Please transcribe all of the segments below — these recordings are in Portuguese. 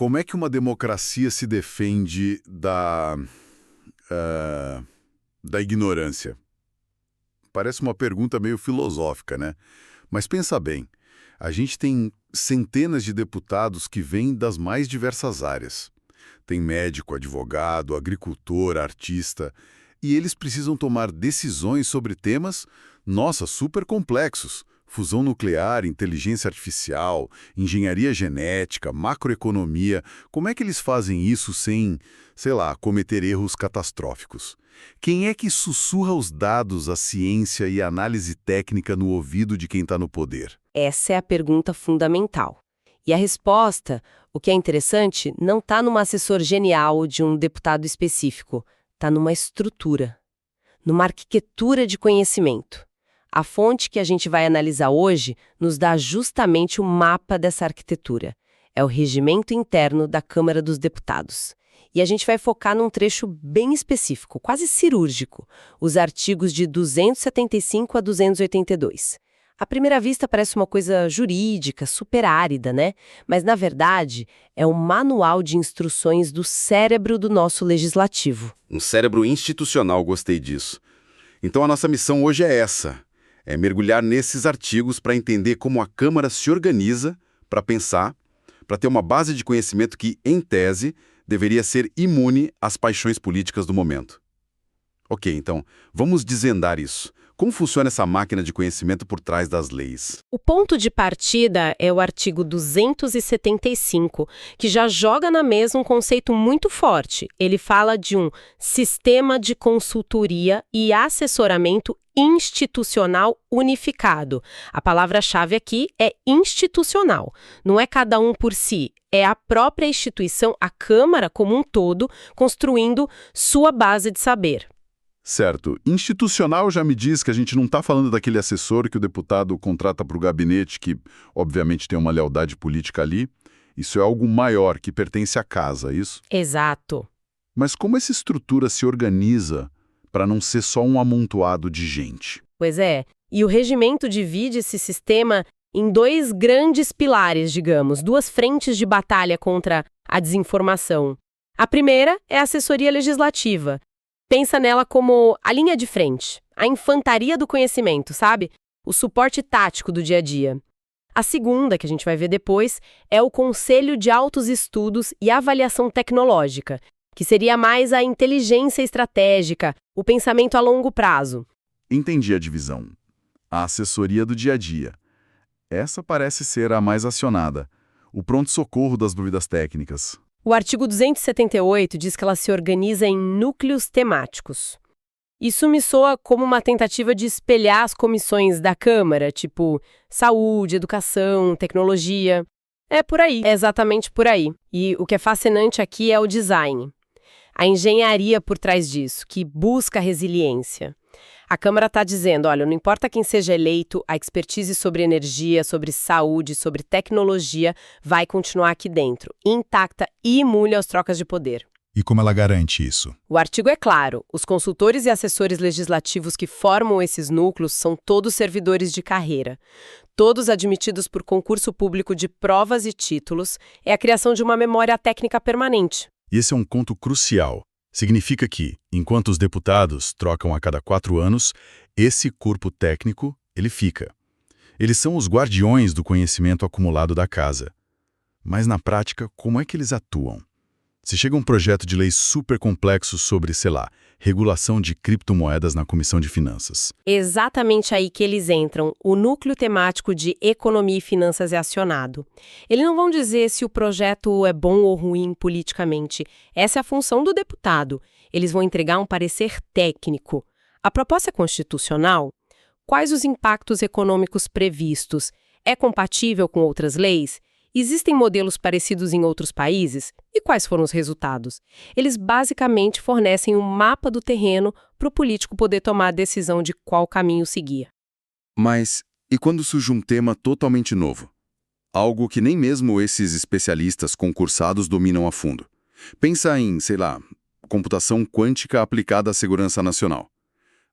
Como é que uma democracia se defende da ignorância? Parece uma pergunta meio filosófica, né? Mas pensa bem, a gente tem centenas de deputados que vêm das mais diversas áreas. Tem médico, advogado, agricultor, artista, e eles precisam tomar decisões sobre temas, nossa, super complexos. Fusão nuclear, inteligência artificial, engenharia genética, macroeconomia. Como é que eles fazem isso sem, sei lá, cometer erros catastróficos? Quem é que sussurra os dados, a ciência e a análise técnica no ouvido de quem está no poder? Essa é a pergunta fundamental. E a resposta, o que é interessante, não está num assessor genial de um deputado específico. Está numa estrutura, numa arquitetura de conhecimento. A fonte que a gente vai analisar hoje nos dá justamente o mapa dessa arquitetura. É o regimento interno da Câmara dos Deputados. E a gente vai focar num trecho bem específico, quase cirúrgico, os artigos de 275 a 282. À primeira vista parece uma coisa jurídica, super árida, né? Mas, na verdade, é um manual de instruções do cérebro do nosso legislativo. Um cérebro institucional, gostei disso. Então a nossa missão hoje é essa. É mergulhar nesses artigos para entender como a Câmara se organiza para pensar, para ter uma base de conhecimento que, em tese, deveria ser imune às paixões políticas do momento. Ok, então, vamos desvendar isso. Como funciona essa máquina de conhecimento por trás das leis? O ponto de partida é o artigo 275, que já joga na mesa um conceito muito forte. Ele fala de um sistema de consultoria e assessoramento institucional unificado. A palavra-chave aqui é institucional. Não é cada um por si, é a própria instituição, a Câmara como um todo, construindo sua base de saber. Certo. Institucional já me diz que a gente não está falando daquele assessor que o deputado contrata para o gabinete, que obviamente tem uma lealdade política ali. Isso é algo maior, que pertence à casa, é isso? Exato. Mas como essa estrutura se organiza para não ser só um amontoado de gente? Pois é. E o regimento divide esse sistema em dois grandes pilares, digamos, duas frentes de batalha contra a desinformação. A primeira é a assessoria legislativa. Pensa nela como a linha de frente, a infantaria do conhecimento, sabe? O suporte tático do dia a dia. A segunda, que a gente vai ver depois, é o Conselho de Altos Estudos e Avaliação Tecnológica, que seria mais a inteligência estratégica, o pensamento a longo prazo. Entendi a divisão. A assessoria do dia a dia. Essa parece ser a mais acionada. O pronto-socorro das dúvidas técnicas. O artigo 278 diz que ela se organiza em núcleos temáticos. Isso me soa como uma tentativa de espelhar as comissões da Câmara, tipo saúde, educação, tecnologia. É por aí, é exatamente por aí. E o que é fascinante aqui é o design. A engenharia por trás disso, que busca resiliência. A Câmara está dizendo, olha, não importa quem seja eleito, a expertise sobre energia, sobre saúde, sobre tecnologia vai continuar aqui dentro, intacta e imune às trocas de poder. E como ela garante isso? O artigo é claro, os consultores e assessores legislativos que formam esses núcleos são todos servidores de carreira. Todos admitidos por concurso público de provas e títulos, é a criação de uma memória técnica permanente. E esse é um ponto crucial. Significa que, enquanto os deputados trocam a cada 4 anos, esse corpo técnico, ele fica. Eles são os guardiões do conhecimento acumulado da casa. Mas na prática, como é que eles atuam? Se chega um projeto de lei super complexo sobre, sei lá, regulação de criptomoedas na Comissão de Finanças. Exatamente aí que eles entram. O núcleo temático de economia e finanças é acionado. Eles não vão dizer se o projeto é bom ou ruim politicamente. Essa é a função do deputado. Eles vão entregar um parecer técnico. A proposta é constitucional? Quais os impactos econômicos previstos? É compatível com outras leis? Existem modelos parecidos em outros países? E quais foram os resultados? Eles basicamente fornecem um mapa do terreno para o político poder tomar a decisão de qual caminho seguir. Mas e quando surge um tema totalmente novo? Algo que nem mesmo esses especialistas concursados dominam a fundo. Pensa em, sei lá, computação quântica aplicada à segurança nacional.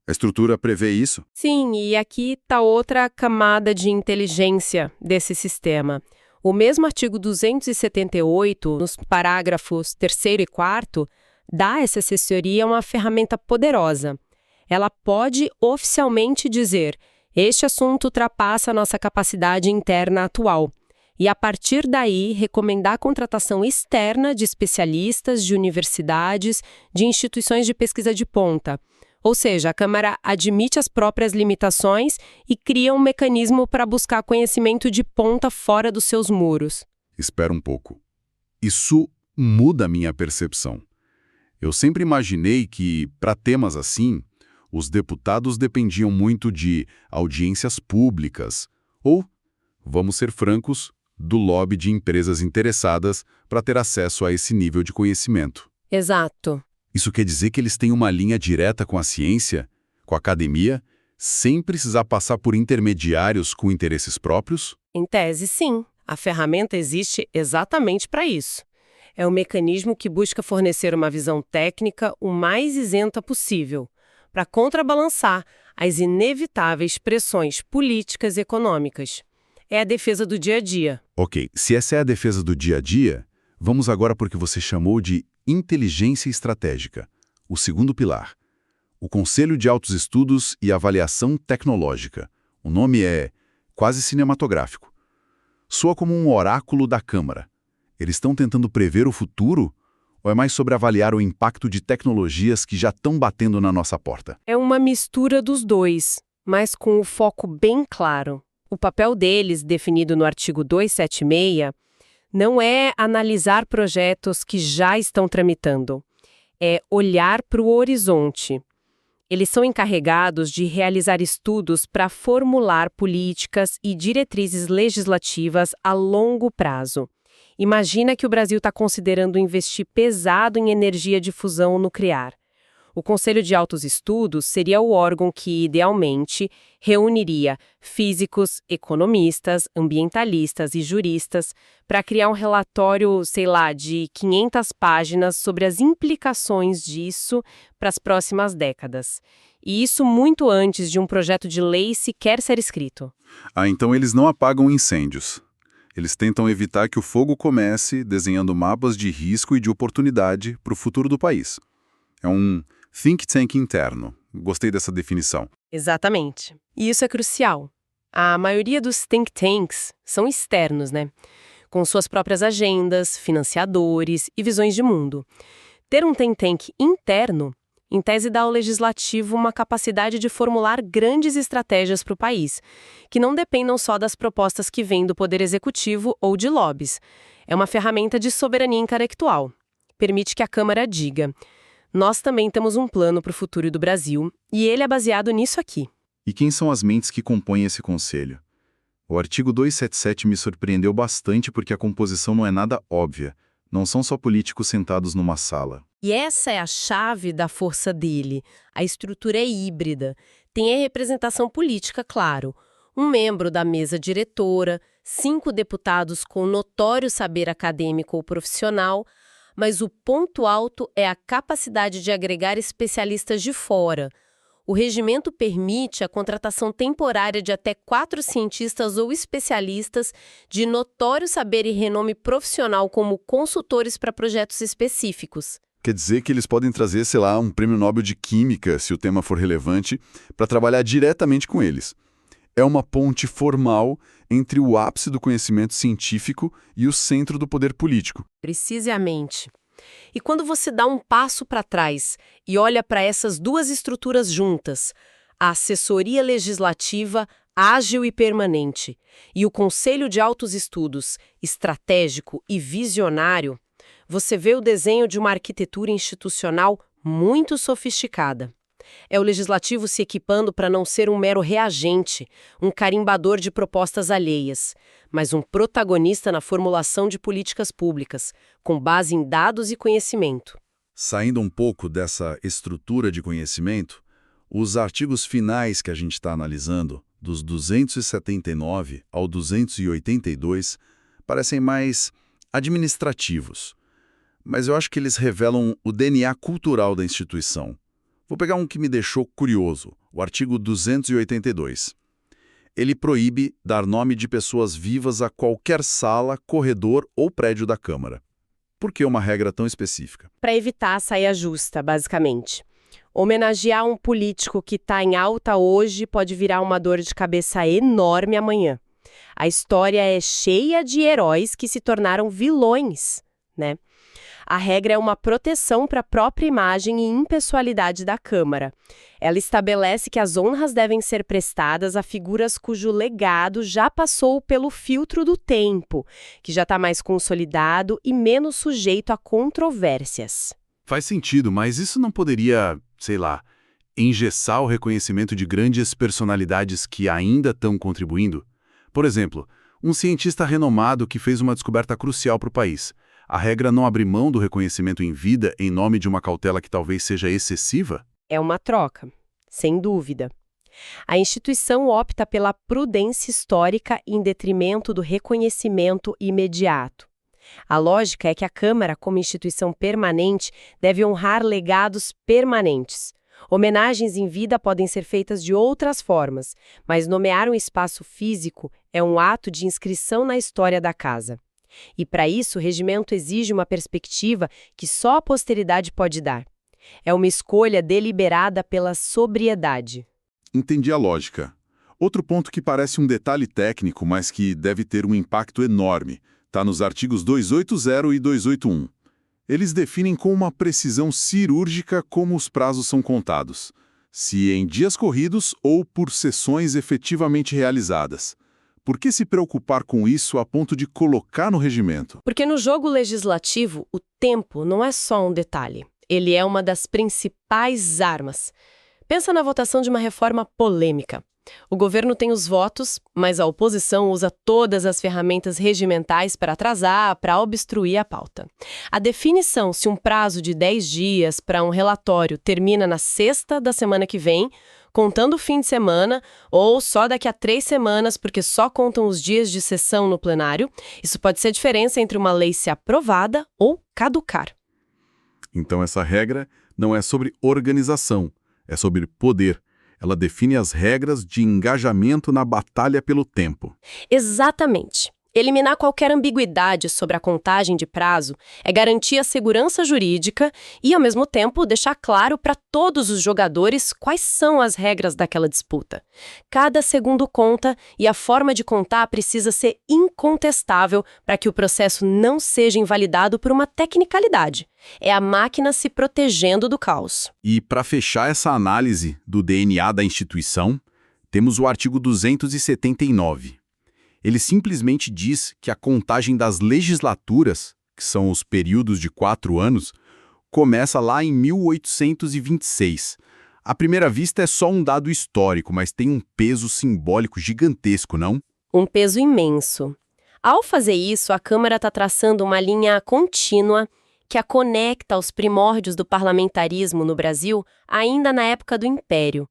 A estrutura prevê isso? Sim, e aqui está outra camada de inteligência desse sistema. O mesmo artigo 278, nos parágrafos 3º e 4º, dá a essa assessoria uma ferramenta poderosa. Ela pode oficialmente dizer: este assunto ultrapassa a nossa capacidade interna atual. E, a partir daí, recomendar a contratação externa de especialistas, de universidades, de instituições de pesquisa de ponta. Ou seja, a Câmara admite as próprias limitações e cria um mecanismo para buscar conhecimento de ponta fora dos seus muros. Espera um pouco. Isso muda a minha percepção. Eu sempre imaginei que, para temas assim, os deputados dependiam muito de audiências públicas ou, vamos ser francos, do lobby de empresas interessadas para ter acesso a esse nível de conhecimento. Exato. Isso quer dizer que eles têm uma linha direta com a ciência, com a academia, sem precisar passar por intermediários com interesses próprios? Em tese, sim. A ferramenta existe exatamente para isso. É um mecanismo que busca fornecer uma visão técnica o mais isenta possível, para contrabalançar as inevitáveis pressões políticas e econômicas. É a defesa do dia a dia. Ok, se essa é a defesa do dia a dia, vamos agora para o que você chamou de inteligência estratégica, o segundo pilar. O Conselho de Altos Estudos e Avaliação Tecnológica. O nome é quase cinematográfico. Soa como um oráculo da Câmara. Eles estão tentando prever o futuro? Ou é mais sobre avaliar o impacto de tecnologias que já estão batendo na nossa porta? É uma mistura dos dois, mas com o foco bem claro. O papel deles, definido no artigo 276, não é analisar projetos que já estão tramitando. É olhar para o horizonte. Eles são encarregados de realizar estudos para formular políticas e diretrizes legislativas a longo prazo. Imagina que o Brasil está considerando investir pesado em energia de fusão nuclear. O Conselho de Altos Estudos seria o órgão que, idealmente, reuniria físicos, economistas, ambientalistas e juristas para criar um relatório, sei lá, de 500 páginas sobre as implicações disso para as próximas décadas. E isso muito antes de um projeto de lei sequer ser escrito. Então eles não apagam incêndios. Eles tentam evitar que o fogo comece desenhando mapas de risco e de oportunidade para o futuro do país. É um think tank interno. Gostei dessa definição. Exatamente. E isso é crucial. A maioria dos think tanks são externos, né? Com suas próprias agendas, financiadores e visões de mundo. Ter um think tank interno, em tese, dá ao legislativo uma capacidade de formular grandes estratégias para o país, que não dependam só das propostas que vêm do Poder Executivo ou de lobbies. É uma ferramenta de soberania intelectual. Permite que a Câmara diga: nós também temos um plano para o futuro do Brasil, e ele é baseado nisso aqui. E quem são as mentes que compõem esse conselho? O artigo 277 me surpreendeu bastante porque a composição não é nada óbvia. Não são só políticos sentados numa sala. E essa é a chave da força dele. A estrutura é híbrida. Tem a representação política, claro. Um membro da mesa diretora, 5 deputados com notório saber acadêmico ou profissional, mas o ponto alto é a capacidade de agregar especialistas de fora. O regimento permite a contratação temporária de até 4 cientistas ou especialistas de notório saber e renome profissional como consultores para projetos específicos. Quer dizer que eles podem trazer, sei lá, um prêmio Nobel de Química, se o tema for relevante, para trabalhar diretamente com eles. É uma ponte formal entre o ápice do conhecimento científico e o centro do poder político. Precisamente. E quando você dá um passo para trás e olha para essas duas estruturas juntas, a assessoria legislativa ágil e permanente e o Conselho de Altos Estudos estratégico e visionário, você vê o desenho de uma arquitetura institucional muito sofisticada. É o legislativo se equipando para não ser um mero reagente, um carimbador de propostas alheias, mas um protagonista na formulação de políticas públicas, com base em dados e conhecimento. Saindo um pouco dessa estrutura de conhecimento, os artigos finais que a gente está analisando, dos 279 ao 282, parecem mais administrativos. Mas eu acho que eles revelam o DNA cultural da instituição. Vou pegar um que me deixou curioso, o artigo 282. ele proíbe dar nome de pessoas vivas a qualquer sala, corredor ou prédio da Câmara. Por que uma regra tão específica? Para evitar a saia justa, basicamente. Homenagear um político que está em alta hoje pode virar uma dor de cabeça enorme amanhã. A história é cheia de heróis que se tornaram vilões, né? A regra é uma proteção para a própria imagem e impessoalidade da Câmara. Ela estabelece que as honras devem ser prestadas a figuras cujo legado já passou pelo filtro do tempo, que já está mais consolidado e menos sujeito a controvérsias. Faz sentido, mas isso não poderia, sei lá, engessar o reconhecimento de grandes personalidades que ainda estão contribuindo? Por exemplo, um cientista renomado que fez uma descoberta crucial para o país. A regra não abre mão do reconhecimento em vida em nome de uma cautela que talvez seja excessiva? É uma troca, sem dúvida. A instituição opta pela prudência histórica em detrimento do reconhecimento imediato. A lógica é que a Câmara, como instituição permanente, deve honrar legados permanentes. Homenagens em vida podem ser feitas de outras formas, mas nomear um espaço físico é um ato de inscrição na história da casa. E para isso, o regimento exige uma perspectiva que só a posteridade pode dar. É uma escolha deliberada pela sobriedade. Entendi a lógica. Outro ponto que parece um detalhe técnico, mas que deve ter um impacto enorme, está nos artigos 280 e 281. Eles definem com uma precisão cirúrgica como os prazos são contados, se em dias corridos ou por sessões efetivamente realizadas. Por que se preocupar com isso a ponto de colocar no regimento? Porque no jogo legislativo, o tempo não é só um detalhe. Ele é uma das principais armas. Pensa na votação de uma reforma polêmica. O governo tem os votos, mas a oposição usa todas as ferramentas regimentais para atrasar, para obstruir a pauta. A definição se um prazo de 10 dias para um relatório termina na sexta da semana que vem, contando o fim de semana, ou só daqui a 3 semanas, porque só contam os dias de sessão no plenário, isso pode ser a diferença entre uma lei ser aprovada ou caducar. Então essa regra não é sobre organização, é sobre poder. Ela define as regras de engajamento na batalha pelo tempo. Exatamente. Eliminar qualquer ambiguidade sobre a contagem de prazo é garantir a segurança jurídica e, ao mesmo tempo, deixar claro para todos os jogadores quais são as regras daquela disputa. Cada segundo conta e a forma de contar precisa ser incontestável para que o processo não seja invalidado por uma tecnicalidade. É a máquina se protegendo do caos. E para fechar essa análise do DNA da instituição, temos o artigo 279. Ele simplesmente diz que a contagem das legislaturas, que são os períodos de 4 anos, começa lá em 1826. À primeira vista é só um dado histórico, mas tem um peso simbólico gigantesco, não? Um peso imenso. Ao fazer isso, a Câmara está traçando uma linha contínua que a conecta aos primórdios do parlamentarismo no Brasil, ainda na época do Império.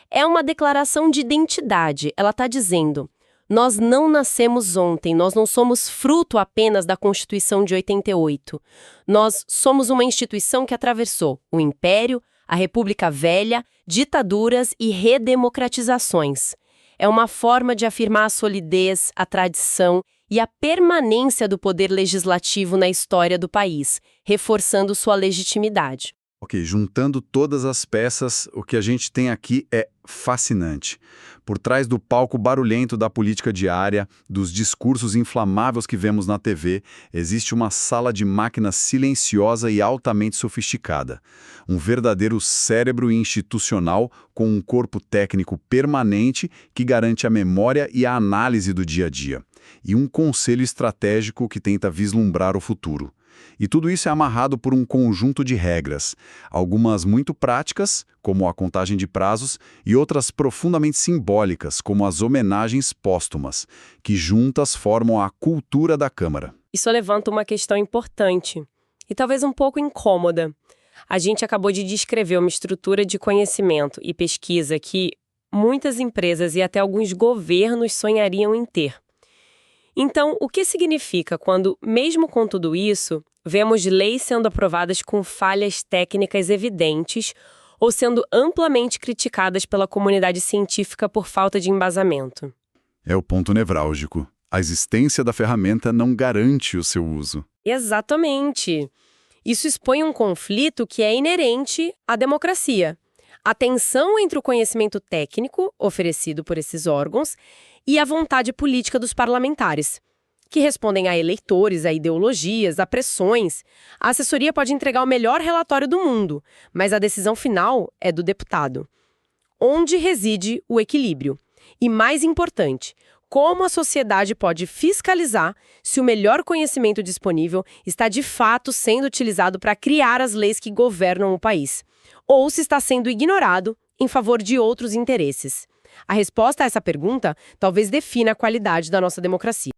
É uma declaração de identidade. Ela está dizendo: nós não nascemos ontem, nós não somos fruto apenas da Constituição de 88. Nós somos uma instituição que atravessou o Império, a República Velha, ditaduras e redemocratizações. É uma forma de afirmar a solidez, a tradição e a permanência do poder legislativo na história do país, reforçando sua legitimidade. Ok, juntando todas as peças, o que a gente tem aqui é fascinante. Por trás do palco barulhento da política diária, dos discursos inflamáveis que vemos na TV, existe uma sala de máquinas silenciosa e altamente sofisticada. Um verdadeiro cérebro institucional com um corpo técnico permanente que garante a memória e a análise do dia a dia. E um conselho estratégico que tenta vislumbrar o futuro. E tudo isso é amarrado por um conjunto de regras, algumas muito práticas, como a contagem de prazos, e outras profundamente simbólicas, como as homenagens póstumas, que juntas formam a cultura da Câmara. Isso levanta uma questão importante, e talvez um pouco incômoda. A gente acabou de descrever uma estrutura de conhecimento e pesquisa que muitas empresas e até alguns governos sonhariam em ter. Então, o que significa quando, mesmo com tudo isso, vemos leis sendo aprovadas com falhas técnicas evidentes ou sendo amplamente criticadas pela comunidade científica por falta de embasamento? É o ponto nevrálgico. A existência da ferramenta não garante o seu uso. Exatamente. Isso expõe um conflito que é inerente à democracia. A tensão entre o conhecimento técnico, oferecido por esses órgãos, e a vontade política dos parlamentares, que respondem a eleitores, a ideologias, a pressões. A assessoria pode entregar o melhor relatório do mundo, mas a decisão final é do deputado. Onde reside o equilíbrio? E mais importante, como a sociedade pode fiscalizar se o melhor conhecimento disponível está de fato sendo utilizado para criar as leis que governam o país, ou se está sendo ignorado em favor de outros interesses. A resposta a essa pergunta talvez defina a qualidade da nossa democracia.